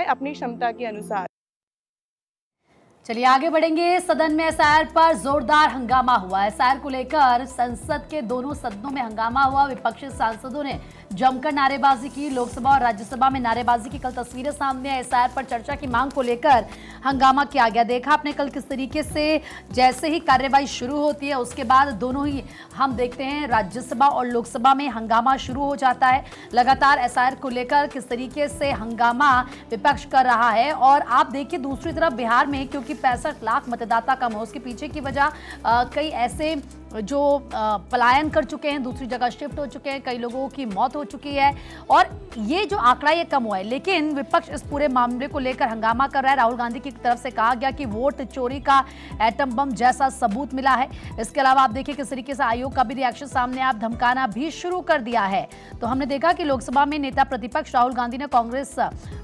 अपनी क्षमता के अनुसार। चलिए आगे बढ़ेंगे। सदन में एसआईआर पर जोरदार हंगामा हुआ। एसआईआर को लेकर संसद के दोनों सदनों में हंगामा हुआ। विपक्षी सांसदों ने जमकर नारेबाजी की। लोकसभा और राज्यसभा में नारेबाजी की कल तस्वीरें सामने आई। एसआईआर पर चर्चा की मांग को लेकर हंगामा किया गया। देखा आपने कल किस तरीके से जैसे ही कार्यवाही शुरू होती है उसके बाद दोनों ही हम देखते हैं राज्यसभा और लोकसभा में हंगामा शुरू हो जाता है। लगातार एसआईआर को लेकर किस तरीके से हंगामा विपक्ष कर रहा है। और आप देखिए दूसरी तरफ बिहार में क्योंकि 65 लाख मतदाता कम है, उसके पीछे की वजह कई ऐसे जो पलायन कर चुके हैं, दूसरी जगह शिफ्ट हो चुके हैं, कई लोगों की मौत हो चुकी है और ये जो आंकड़ा ये कम हुआ है। लेकिन विपक्ष इस पूरे मामले को लेकर हंगामा कर रहा है। राहुल गांधी की तरफ से कहा गया कि वोट चोरी का एटम बम जैसा सबूत मिला है। इसके अलावा आप देखिए किस तरीके से आयोग का भी रिएक्शन सामने आप धमकाना भी शुरू कर दिया है। तो हमने देखा कि लोकसभा में नेता प्रतिपक्ष राहुल गांधी ने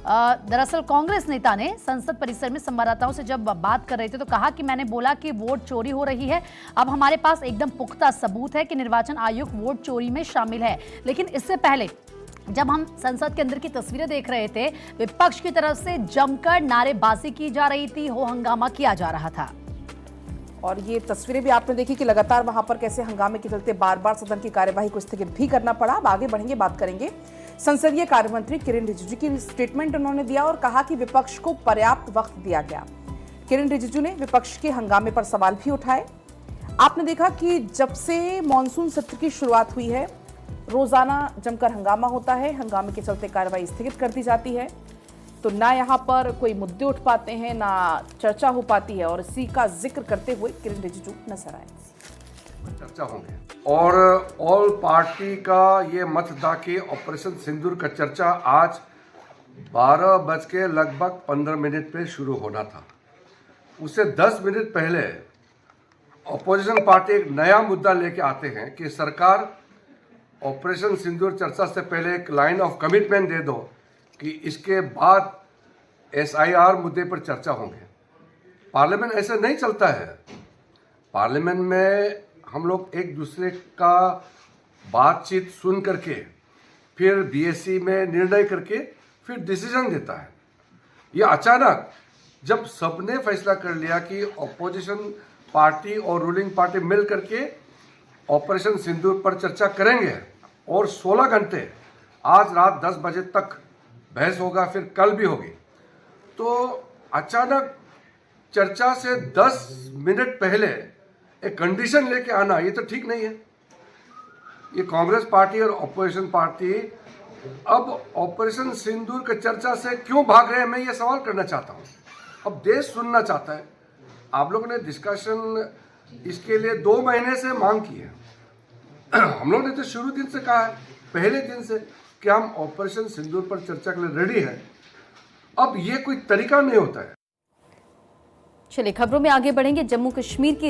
दरअसल कांग्रेस नेता ने संसद परिसर में संवाददाताओं से जब बात कर रहे थे तो कहा कि मैंने बोला कि वोट चोरी हो रही है। अब हमारे पास एकदम पुख्ता सबूत है कि निर्वाचन आयोग वोट चोरी में शामिल है। लेकिन इससे पहले जब हम संसद के अंदर की तस्वीरें देख रहे थे, विपक्ष की तरफ से जमकर नारेबाजी की जा रही थी, हो हंगामा किया जा रहा था। और ये तस्वीरें भी आपने देखी कि लगातार वहां पर कैसे हंगामे के चलते बार बार सदन की कार्यवाही को स्थगित भी करना पड़ा। अब आगे बढ़ेंगे, बात करेंगे संसदीय कार्य मंत्री किरेन रिजिजू की स्टेटमेंट उन्होंने दिया और कहा कि विपक्ष को पर्याप्त वक्त दिया गया। किरेन रिजिजू ने विपक्ष के हंगामे पर सवाल भी उठाए। आपने देखा कि जब से मॉनसून सत्र की शुरुआत हुई है रोजाना जमकर हंगामा होता है, हंगामे के चलते कार्रवाई स्थगित कर दी जाती है, तो ना यहाँ पर कोई मुद्दे उठ पाते हैं ना चर्चा हो पाती है। और इसी का जिक्र करते हुए किरेन रिजिजू नजर आए। चर्चा होंगे और ऑल पार्टी का ये मतदा के ऑपरेशन सिंदूर का चर्चा आज 12:15 पे शुरू होना था। उससे 10 मिनट पहले ऑपोजिशन पार्टी एक नया मुद्दा लेके आते हैं कि सरकार ऑपरेशन सिंदूर चर्चा से पहले एक लाइन ऑफ कमिटमेंट दे दो कि इसके बाद एसआईआर मुद्दे पर चर्चा होंगे। पार्लियामेंट ऐसे नहीं चलता है। पार्लियामेंट में हम लोग एक दूसरे का बातचीत सुन करके फिर बीएससी में निर्णय करके फिर डिसीजन देता है। ये अचानक जब सबने फैसला कर लिया कि ऑपोजिशन पार्टी और रूलिंग पार्टी मिल करके ऑपरेशन सिंदूर पर चर्चा करेंगे और 16 घंटे आज रात 10 बजे तक बहस होगा, फिर कल भी होगी, तो अचानक चर्चा से 10 मिनट पहले एक कंडीशन लेके आना ये तो ठीक नहीं है। ये कांग्रेस पार्टी और ऑपोजिशन पार्टी अब ऑपरेशन सिंदूर के चर्चा से क्यों भाग रहे हैं, मैं ये सवाल करना चाहता हूँ। अब देश सुनना चाहता है। आप लोगों ने डिस्कशन इसके लिए 2 महीने से मांग की है। हम लोग ने तो शुरू दिन से कहा है, पहले दिन से, कि हम ऑपरेशन सिंदूर पर चर्चा के लिए रेडी है। अब ये कोई तरीका नहीं होता है। चलिए खबरों में आगे बढ़ेंगे। जम्मू कश्मीर की